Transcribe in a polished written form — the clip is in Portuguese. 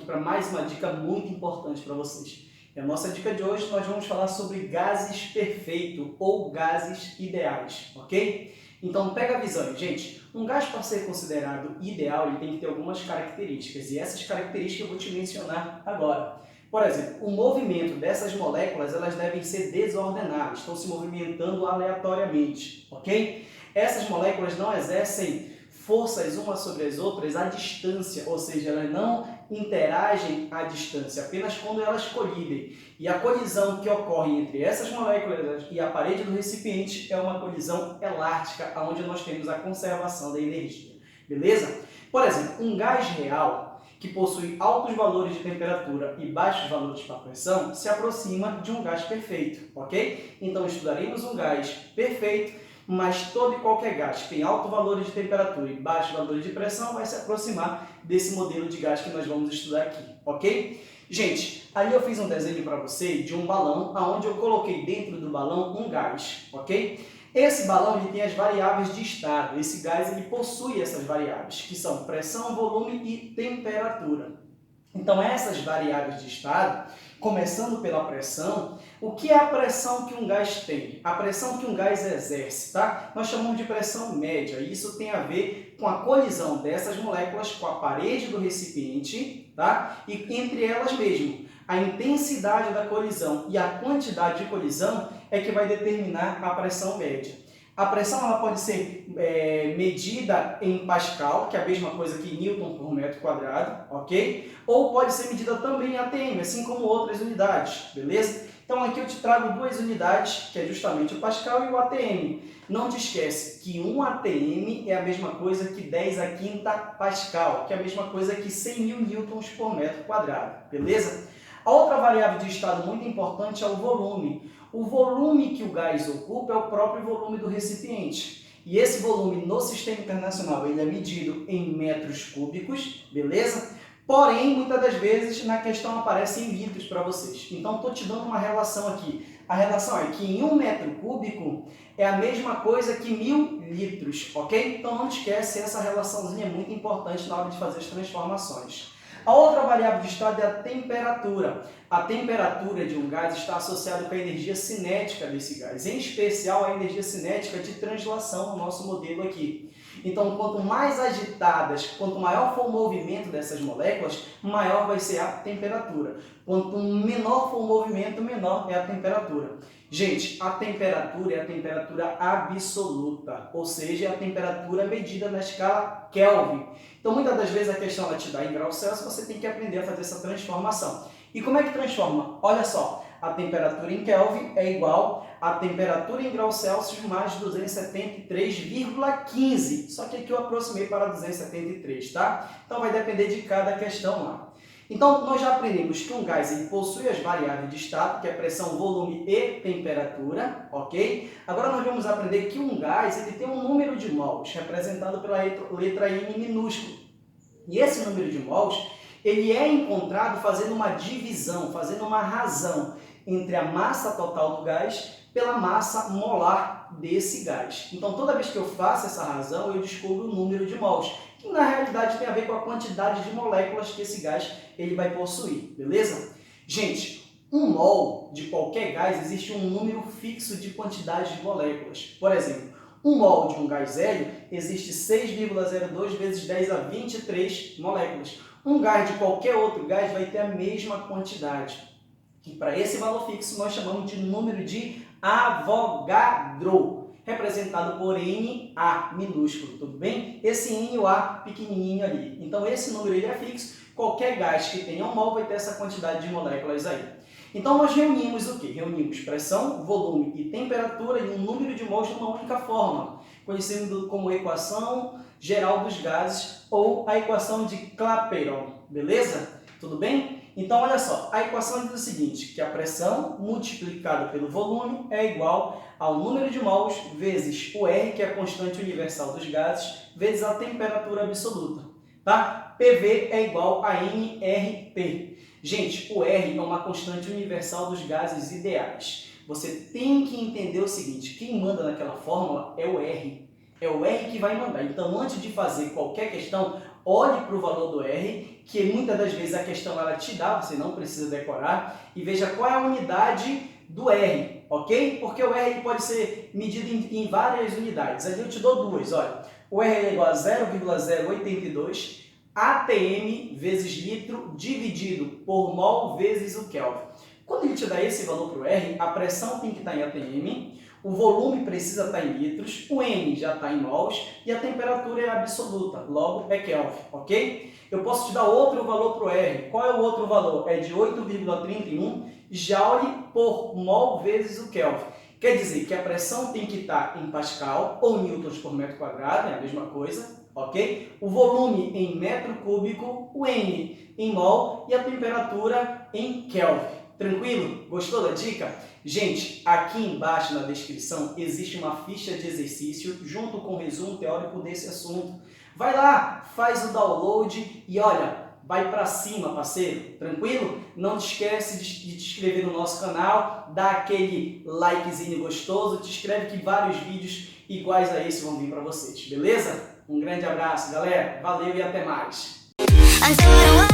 para mais uma dica muito importante para vocês. E a nossa dica de hoje nós vamos falar sobre gases perfeitos ou gases ideais, ok? Então pega a visão, gente. Um gás para ser considerado ideal ele tem que ter algumas características e essas características eu vou te mencionar agora. Por exemplo, o movimento dessas moléculas elas devem ser desordenadas, estão se movimentando aleatoriamente, ok? Essas moléculas não exercem forças umas sobre as outras à distância, ou seja, elas não interagem à distância, apenas quando elas colidem. E a colisão que ocorre entre essas moléculas e a parede do recipiente é uma colisão elástica, onde nós temos a conservação da energia. Beleza? Por exemplo, um gás real que possui altos valores de temperatura e baixos valores para pressão se aproxima de um gás perfeito, ok? Então estudaremos um gás perfeito, mas todo e qualquer gás que tem alto valor de temperatura e baixo valor de pressão vai se aproximar desse modelo de gás que nós vamos estudar aqui, ok? Gente, ali eu fiz um desenho para você de um balão, onde eu coloquei dentro do balão um gás, ok? Esse balão ele tem as variáveis de estado, esse gás ele possui essas variáveis, que são pressão, volume e temperatura. Então essas variáveis de estado, começando pela pressão, o que é a pressão que um gás tem? A pressão que um gás exerce, tá? Nós chamamos de pressão média, e isso tem a ver com a colisão dessas moléculas com a parede do recipiente, tá? E entre elas mesmo. A intensidade da colisão e a quantidade de colisão é que vai determinar a pressão média. A pressão ela pode ser medida em Pascal, que é a mesma coisa que Newton por metro quadrado, ok? Ou pode ser medida também em ATM, assim como outras unidades, beleza? Então aqui eu te trago duas unidades, que é justamente o Pascal e o ATM. Não te esquece que 1 ATM é a mesma coisa que 10 a quinta Pascal, que é a mesma coisa que 100.000 newtons por metro quadrado, beleza? A outra variável de estado muito importante é o volume. O volume que o gás ocupa é o próprio volume do recipiente. E esse volume no sistema internacional ele é medido em metros cúbicos, beleza? Porém, muitas das vezes na questão aparece em litros para vocês. Então, estou te dando uma relação aqui. A relação é que em 1 metro cúbico é a mesma coisa que 1.000 litros, ok? Então, não esquece, essa relaçãozinha é muito importante na hora de fazer as transformações. A outra variável de estado é a temperatura. A temperatura de um gás está associada com a energia cinética desse gás, em especial a energia cinética de translação no nosso modelo aqui. Então, quanto mais agitadas, quanto maior for o movimento dessas moléculas, maior vai ser a temperatura. Quanto menor for o movimento, menor é a temperatura. Gente, a temperatura é a temperatura absoluta, ou seja, é a temperatura medida na escala Kelvin. Então, muitas das vezes a questão ela te dá em graus Celsius, você tem que aprender a fazer essa transformação. E como é que transforma? Olha só, a temperatura em Kelvin é igual a temperatura em graus Celsius mais 273,15. Só que aqui eu aproximei para 273, tá? Então vai depender de cada questão lá. Então, nós já aprendemos que um gás ele possui as variáveis de estado, que é pressão, volume e temperatura, ok? Agora nós vamos aprender que um gás ele tem um número de mols, representado pela letra M minúsculo. E esse número de mols, ele é encontrado fazendo uma divisão, fazendo uma razão entre a massa total do gás pela massa molar desse gás. Então, toda vez que eu faço essa razão, eu descubro o número de mols, que na realidade tem a ver com a quantidade de moléculas que esse gás ele vai possuir, beleza? Gente, um mol de qualquer gás existe um número fixo de quantidade de moléculas. Por exemplo, um mol de um gás hélio existe 6,02 vezes 10 a 23 moléculas. Um gás de qualquer outro gás vai ter a mesma quantidade. E para esse valor fixo nós chamamos de número de Avogadro, representado por Na minúsculo, tudo bem? Esse N e o A pequenininho ali. Então esse número ele é fixo, qualquer gás que tenha um mol vai ter essa quantidade de moléculas aí. Então nós reunimos o quê? Reunimos pressão, volume e temperatura em um número de mols de uma única fórmula, conhecido como equação geral dos gases ou a equação de Clapeyron, beleza? Tudo bem? Então, olha só, a equação diz o seguinte, que a pressão multiplicada pelo volume é igual ao número de mols vezes o R, que é a constante universal dos gases, vezes a temperatura absoluta, tá? PV é igual a nRT. Gente, o R é uma constante universal dos gases ideais. Você tem que entender o seguinte, quem manda naquela fórmula é o R. É o R que vai mandar. Então, antes de fazer qualquer questão, olhe para o valor do R que muitas das vezes a questão ela te dá, você não precisa decorar, e veja qual é a unidade do R, ok? Porque o R ele pode ser medido em várias unidades. Ali eu te dou duas, olha. O R é igual a 0,082 atm vezes litro dividido por mol vezes o Kelvin. Quando ele te dá esse valor para o R, a pressão tem que estar em atm, o volume precisa estar em litros, o N já está em mols e a temperatura é absoluta, logo é Kelvin, ok? Eu posso te dar outro valor para o R. Qual é o outro valor? É de 8,31 Joule por mol vezes o Kelvin. Quer dizer que a pressão tem que estar em Pascal ou newtons por metro quadrado, é a mesma coisa, ok? O volume em metro cúbico, o N em mol e a temperatura em Kelvin. Tranquilo? Gostou da dica? Gente, aqui embaixo na descrição existe uma ficha de exercício junto com o resumo teórico desse assunto. Vai lá, faz o download e olha, vai pra cima, parceiro. Tranquilo? Não te esquece de te inscrever no nosso canal, dá aquele likezinho gostoso, te inscreve que vários vídeos iguais a esse vão vir para vocês, beleza? Um grande abraço, galera. Valeu e até mais. Until what